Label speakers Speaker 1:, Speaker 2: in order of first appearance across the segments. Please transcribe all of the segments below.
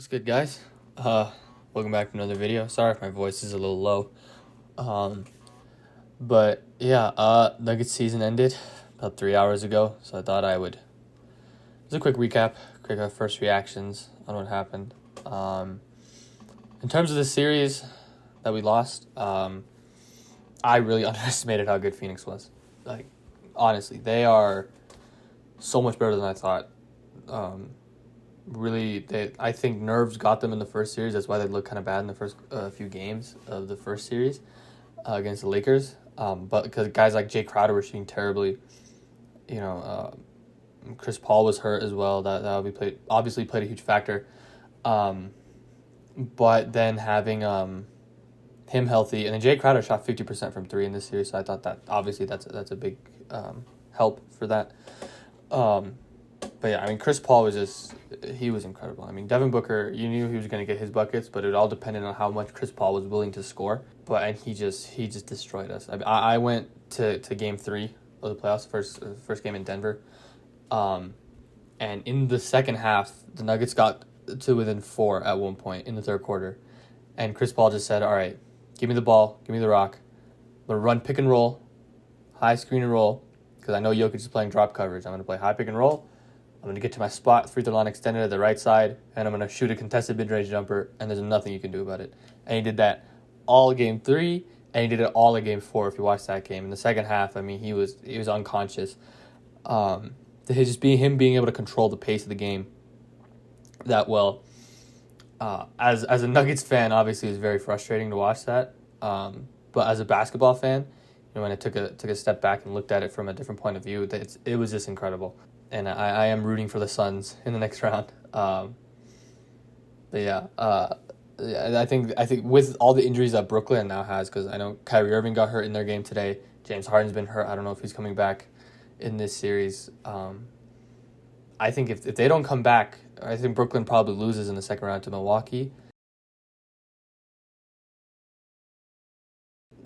Speaker 1: What's good, guys? Welcome back to another video. Sorry if my voice is a little low. But yeah, Nuggets season ended about 3 hours ago, so I thought I would. Just a quick recap, quick first reactions on what happened. In terms of the series that we lost, I really underestimated how good Phoenix was. Like, honestly, they are so much better than I thought. I think nerves got them in the first series. That's why they looked kind of bad in the first few games of the first series against the Lakers. But because guys like Jay Crowder were shooting terribly, Chris Paul was hurt as well. That obviously played a huge factor. But then having him healthy, and then Jay Crowder shot 50% from three in this series. So I thought that obviously that's a big help for that. But yeah, I mean, Chris Paul he was incredible. I mean, Devin Booker, you knew he was going to get his buckets, but it all depended on how much Chris Paul was willing to score. And he just destroyed us. I went to game 3 of the playoffs, first game in Denver. And in the second half, the Nuggets got to within 4 at one point in the third quarter. And Chris Paul just said, all right, give me the ball, give me the rock. I'm going to run pick and roll, high screen and roll, because I know Jokic is playing drop coverage. I'm going to play high pick and roll. I'm going to get to my spot, free throw line extended at the right side, and I'm going to shoot a contested mid-range jumper, and there's nothing you can do about it. And he did that all game 3, and he did it all in game 4 if you watch that game. In the second half, I mean, he was unconscious. Him being able to control the pace of the game that well. As a Nuggets fan, obviously, it was very frustrating to watch that. But as a basketball fan, when I took a step back and looked at it from a different point of view, it was just incredible. And I am rooting for the Suns in the next round. I think with all the injuries that Brooklyn now has, because I know Kyrie Irving got hurt in their game today. James Harden's been hurt. I don't know if he's coming back in this series. I think if they don't come back, I think Brooklyn probably loses in the second round to Milwaukee.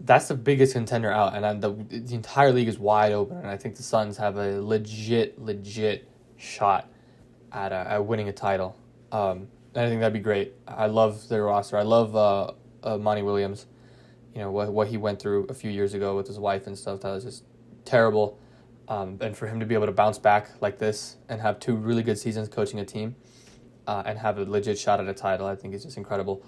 Speaker 1: That's the biggest contender out, and the entire league is wide open, and I think the Suns have a legit shot at winning a title. And I think that'd be great. I love their roster. I love Monty Williams. You know, what he went through a few years ago with his wife and stuff, that was just terrible. And for him to be able to bounce back like this and have 2 really good seasons coaching a team and have a legit shot at a title, I think is just incredible.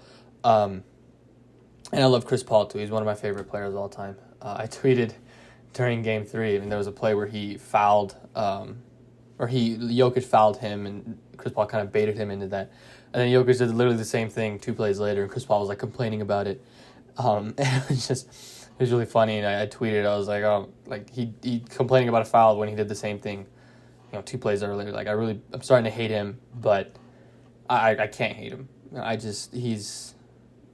Speaker 1: And I love Chris Paul, too. He's one of my favorite players of all time. I tweeted during Game 3, and there was a play where he fouled, Jokic fouled him, and Chris Paul kind of baited him into that. And then Jokic did literally the same thing 2 plays later, and Chris Paul was, complaining about it. And it was really funny, and I tweeted, I was like, he complaining about a foul when he did the same thing, 2 plays earlier. I'm starting to hate him, but I can't hate him.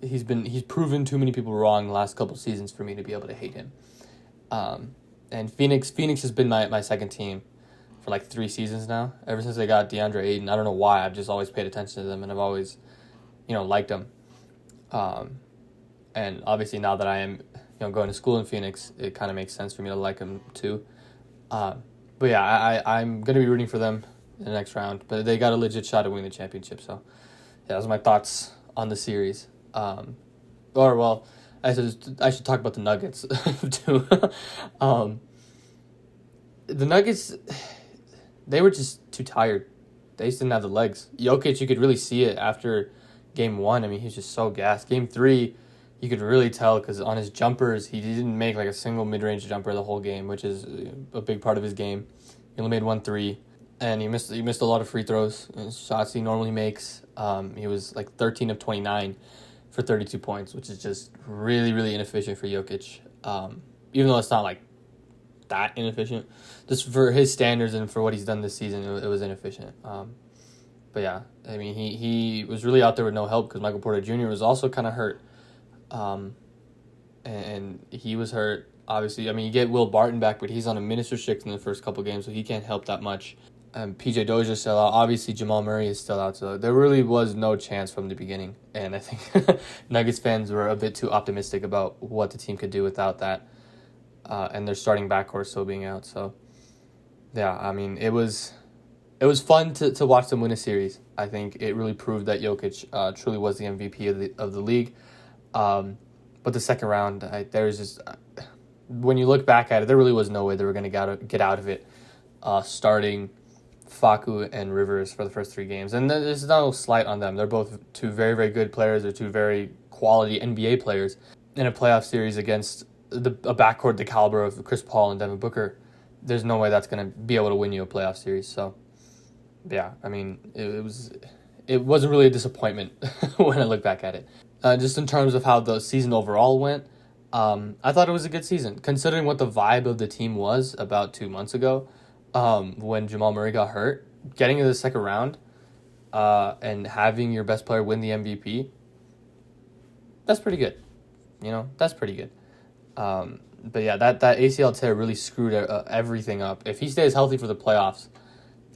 Speaker 1: He's proven too many people wrong the last couple seasons for me to be able to hate him. And Phoenix has been my second team for 3 seasons now. Ever since they got DeAndre Ayton, I don't know why. I've just always paid attention to them, and I've always, liked them. And obviously now that I am, going to school in Phoenix, it kind of makes sense for me to like them too. But yeah, I'm going to be rooting for them in the next round. But they got a legit shot at winning the championship. So yeah, those are my thoughts on the series. I should talk about the Nuggets too. The Nuggets, they were just too tired. They just didn't have the legs. Jokic, you could really see it after Game 1. I mean, he's just so gassed. Game 3, you could really tell because on his jumpers, he didn't make a single mid-range jumper the whole game, which is a big part of his game. He only made 1 3, and he missed a lot of free throws and shots he normally makes. He was 13 of 29 for 32 points, which is just really, really inefficient for Jokic. Even though it's not that inefficient, just for his standards and for what he's done this season, it was inefficient. But yeah, I mean, he was really out there with no help because Michael Porter Jr. was also kind of hurt. And he was hurt. Obviously, I mean, you get Will Barton back, but he's on a minutes restriction in the first couple games, so he can't help that much. PJ Dozier's still out. Obviously, Jamal Murray is still out, so there really was no chance from the beginning. And I think Nuggets fans were a bit too optimistic about what the team could do without that, and their starting backcourt still being out. So, yeah, I mean, it was it was fun to watch them win a series. I think it really proved that Jokic truly was the MVP of the league. But the second round, there's just when you look back at it, there really was no way they were going to get out of it. Starting Facu and Rivers for the first 3 games, and there's no slight on them. They're both 2 very, very good players. They're 2 very quality NBA players in a playoff series against a backcourt the caliber of Chris Paul and Devin Booker. There's no way that's going to be able to win you a playoff series. So, yeah, I mean, it wasn't really a disappointment when I look back at it. Just in terms of how the season overall went, I thought it was a good season, considering what the vibe of the team was about 2 months ago when Jamal Murray got hurt. Getting to the second round and having your best player win the MVP, that's pretty good. That's pretty good. But yeah, that ACL tear really screwed everything up. If he stays healthy for the playoffs,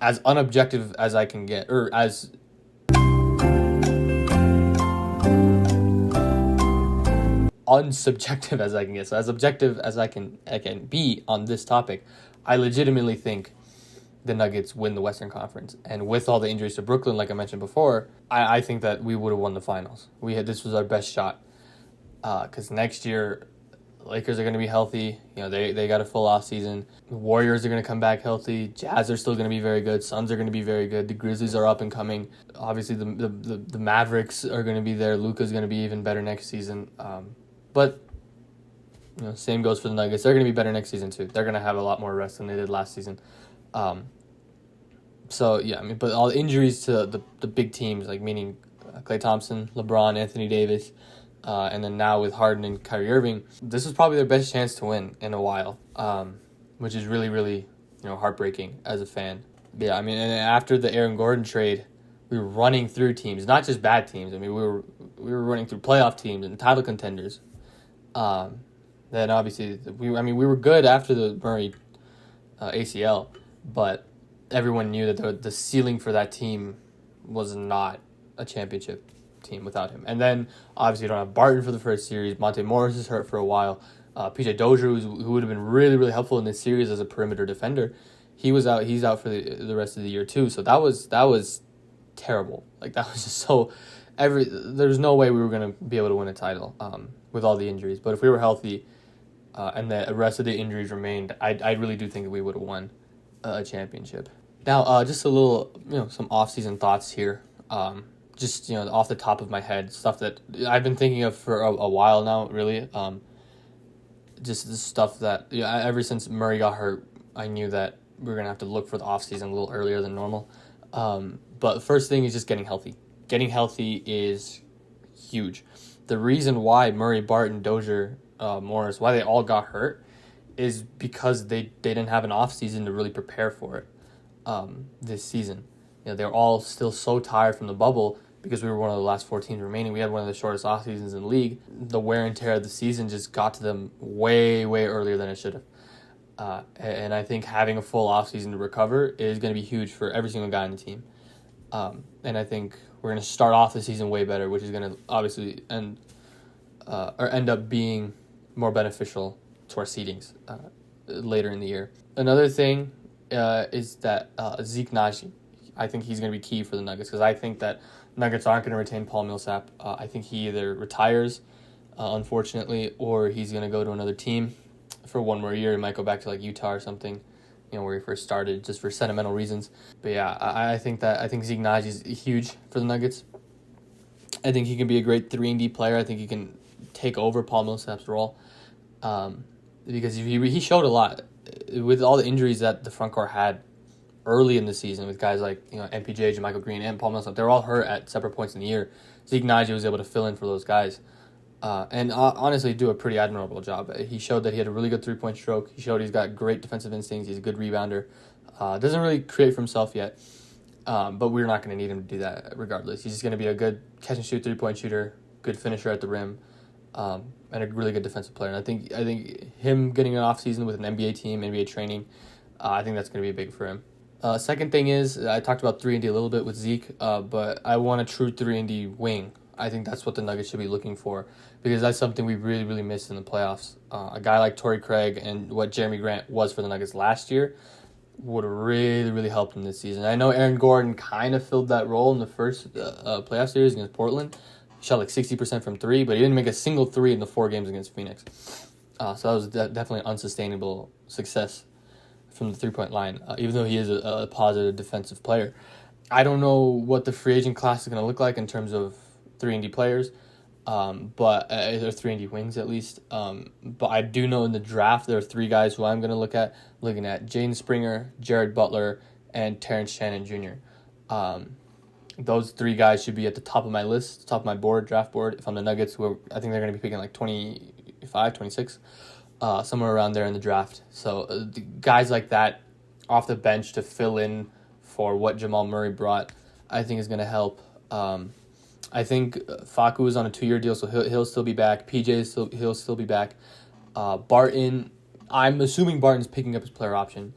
Speaker 1: as unobjective as I can get, or as unsubjective as I can get, so as objective as I can be on this topic, I legitimately think the Nuggets win the Western Conference. And with all the injuries to Brooklyn, like I mentioned before, I think that we would have won the finals. This was our best shot. Because next year, Lakers are going to be healthy. They got a full offseason. Warriors are going to come back healthy. Jazz are still going to be very good. Suns are going to be very good. The Grizzlies are up and coming. Obviously, the Mavericks are going to be there. Luka's going to be even better next season. But same goes for the Nuggets. They're going to be better next season too. They're going to have a lot more rest than they did last season. So yeah, I mean, but all the injuries to the big teams, like meaning Klay Thompson, LeBron, Anthony Davis, and then now with Harden and Kyrie Irving, this is probably their best chance to win in a while, which is really, really heartbreaking as a fan. But yeah, I mean, and after the Aaron Gordon trade, we were running through teams, not just bad teams. I mean, we were running through playoff teams and title contenders. Then obviously we were good after the Murray ACL, but everyone knew that the ceiling for that team was not a championship team without him. And then obviously you don't have Barton for the first series. Monte Morris is hurt for a while. PJ Dozier, who would have been really, really helpful in this series as a perimeter defender, he's out for the rest of the year too. So that was terrible. Like, that was just so there's no way we were going to be able to win a title with all the injuries. But if we were healthy and the rest of the injuries remained, I really do think that we would have won a championship. Now, just a little, some off-season thoughts here. Just, off the top of my head, stuff that I've been thinking of for a while now, really. Just the stuff that, ever since Murray got hurt, I knew that we were going to have to look for the off-season a little earlier than normal. But first thing is just getting healthy. Getting healthy is huge. The reason why Murray, Barton, Dozier, Morris, why they all got hurt is because they didn't have an off-season to really prepare for it this season. They're all still so tired from the bubble because we were one of the last 4 teams remaining. We had one of the shortest off seasons in the league. The wear and tear of the season just got to them way, way earlier than it should have. And I think having a full off season to recover is going to be huge for every single guy on the team. And I think we're going to start off the season way better, which is going to obviously end up being more beneficial to our seedings later in the year. Another thing is that Zeke Naji, I think he's going to be key for the Nuggets, because I think that Nuggets aren't going to retain Paul Millsap. I think he either retires, unfortunately, or he's going to go to another team for one more year. He might go back to like Utah or something, where he first started, just for sentimental reasons. But yeah, I think Zeke Naji is huge for the Nuggets. I think he can be a great 3-and-D player. I think he can take over Paul Millsap's role, because he showed a lot with all the injuries that the front court had early in the season, with guys like MPJ, Michael Green, and Paul Millsap. They were all hurt at separate points in the year. Zeke Naji was able to fill in for those guys, and honestly do a pretty admirable job. He showed that he had a really good 3-point stroke. He showed he's got great defensive instincts. He's a good rebounder. Doesn't really create for himself yet, but we're not going to need him to do that regardless. He's just going to be a good catch and shoot 3-point shooter, good finisher at the rim, and a really good defensive player. And I think him getting an off season with an NBA team, NBA training, I think that's going to be big for him. Second thing is, I talked about 3-and-D a little bit with Zeke, but I want a true 3-and-D wing. I think that's what the Nuggets should be looking for, because that's something we really, really missed in the playoffs. A guy like Torrey Craig and what Jeremy Grant was for the Nuggets last year, would really, really help him this season. I know Aaron Gordon kind of filled that role in the first playoff series against Portland. He shot like 60% from three, but he didn't make a single three in the 4 games against Phoenix. So that was definitely unsustainable success from the three-point line, even though he is a positive defensive player. I don't know what the free agent class is going to look like in terms of 3-and-D players, but or 3-and-D wings at least. But I do know in the draft there are 3 guys who I'm going to looking at Jaden Springer, Jared Butler, and Terrence Shannon Jr. Those 3 guys should be at the top of my list, top of my draft board. If I'm the Nuggets, who I think they're going to be picking like 25, 26, somewhere around there in the draft. So guys like that off the bench to fill in for what Jamal Murray brought, I think is going to help. I think Facu is on a 2-year deal, so he'll still be back. PJ he'll still be back. Barton, I'm assuming Barton's picking up his player option,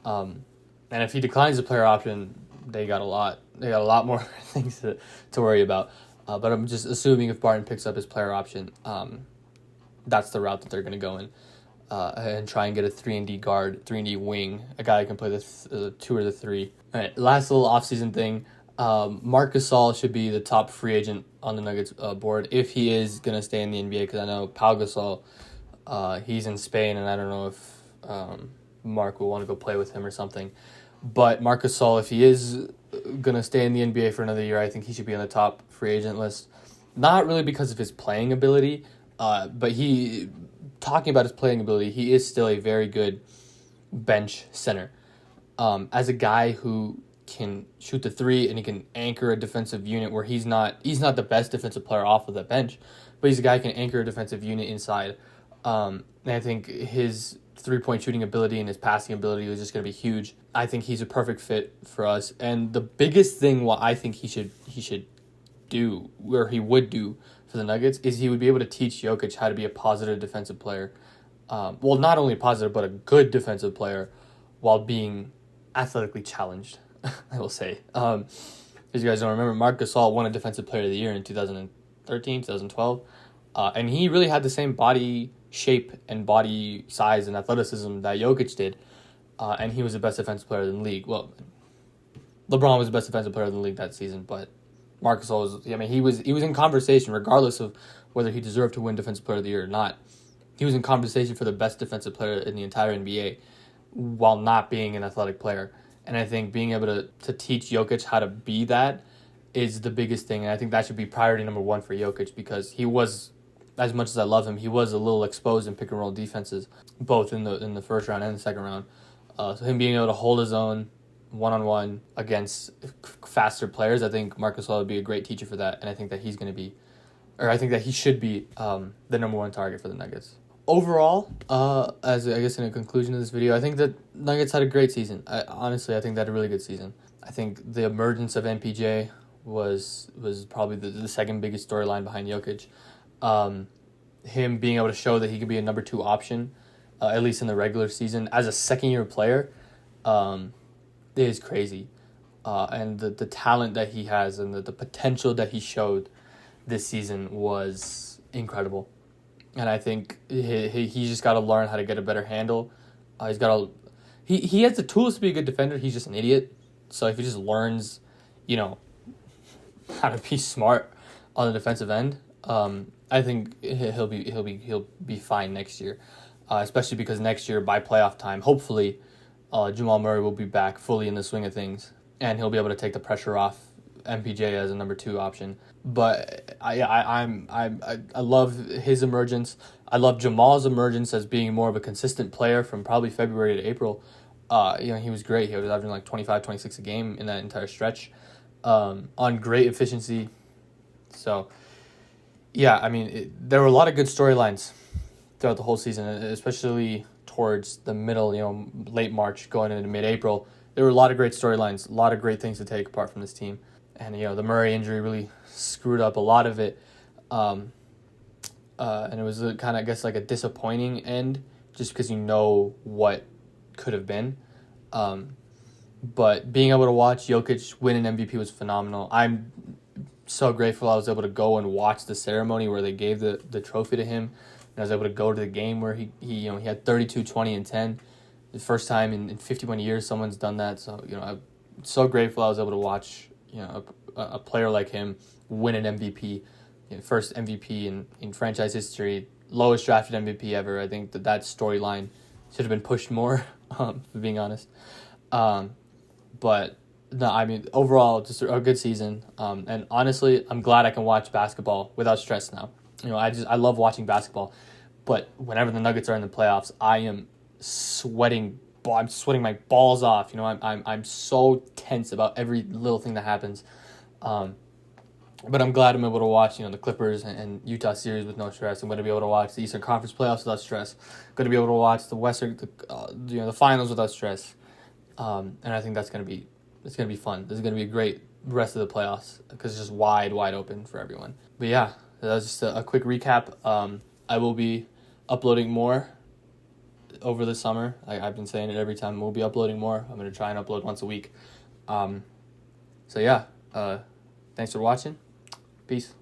Speaker 1: and if he declines the player option, they got a lot more things to worry about. But I'm just assuming if Barton picks up his player option, that's the route that they're going to go in, and try and get a 3-and-D guard, 3-and-D wing, a guy who can play the 2 or the 3. All right, last little offseason thing. Marc Gasol should be the top free agent on the Nuggets board if he is going to stay in the NBA, because I know Pau Gasol, he's in Spain, and I don't know if Mark will want to go play with him or something. But Marc Gasol, if he is going to stay in the NBA for another year, I think he should be on the top free agent list. Not really because of his playing ability, but talking about his playing ability, he is still a very good bench center. As a guy who can shoot the 3 and he can anchor a defensive unit where he's not the best defensive player off of the bench, but he's a guy who can anchor a defensive unit inside. And I think his 3-point shooting ability and his passing ability is just going to be huge. I think he's a perfect fit for us. And the biggest thing what I think he should do, or he would do for the Nuggets, is he would be able to teach Jokic how to be a positive defensive player. Well, not only positive, but a good defensive player while being athletically challenged, I will say. As you guys don't remember, Marc Gasol won a Defensive Player of the Year in 2013, 2012. And he really had the same body shape and body size and athleticism that Jokic did. And he was the best defensive player in the league. Well, LeBron was the best defensive player in the league that season, but Marc Gasol he was in conversation regardless of whether he deserved to win Defensive Player of the Year or not. He was in conversation for the best defensive player in the entire NBA while not being an athletic player. And I think being able to teach Jokic how to be that is the biggest thing. And I think that should be priority number 1 for Jokic, because he was, as much as I love him, he was a little exposed in pick and roll defenses, both in the first round and the second round. So him being able to hold his own one-on-one against faster players, I think Marc Gasol would be a great teacher for that. And I think that he should be the number 1 target for the Nuggets. Overall, as I guess in a conclusion of this video, I think that Nuggets had a great season. Honestly, I think they had a really good season. I think the emergence of MPJ was probably the second biggest storyline behind Jokic. Him being able to show that he could be a number 2 option, at least in the regular season, as a second-year player, is crazy. And the talent that he has and the potential that he showed this season was incredible. And I think he's just got to learn how to get a better handle. He has the tools to be a good defender. He's just an idiot. So if he just learns, how to be smart on the defensive end, I think he'll be fine next year. Especially because next year by playoff time, hopefully, Jamal Murray will be back fully in the swing of things, and he'll be able to take the pressure off MPJ as a number 2 option. But I love his emergence. I love Jamal's emergence as being more of a consistent player from probably February to April. He was great. He was averaging like 25, 26 a game in that entire stretch, on great efficiency. So, yeah, there were a lot of good storylines throughout the whole season, especially towards the middle, late March going into mid-April. There were a lot of great storylines, a lot of great things to take apart from this team. And, the Murray injury really screwed up a lot of it. And it was kind of, I guess, like a disappointing end just because what could have been. But being able to watch Jokic win an MVP was phenomenal. I'm so grateful I was able to go and watch the ceremony where they gave the trophy to him. And I was able to go to the game where he had 32, 20, and 10. The first time in 51 years someone's done that. So, you know, I'm so grateful I was able to watch, you know, a player like him win an MVP. You know, first MVP in franchise history, lowest drafted MVP ever. I think that storyline should have been pushed more, for being honest. But no, I mean, overall, just a good season. And honestly, I'm glad I can watch basketball without stress now. You know, I love watching basketball, but whenever the Nuggets are in the playoffs, I am sweating. I'm sweating my balls off. You know, I'm so tense about every little thing that happens. But I'm glad I'm able to watch, you know, the Clippers and Utah series with no stress. I'm going to be able to watch the Eastern Conference playoffs without stress. I'm going to be able to watch the the finals without stress. And I think it's going to be fun. This is going to be a great rest of the playoffs because it's just wide open for everyone. But yeah, that was just a quick recap. I will be uploading more over the summer. I've been saying it every time. We'll be uploading more. I'm going to try and upload once a week. So yeah, thanks for watching. Peace.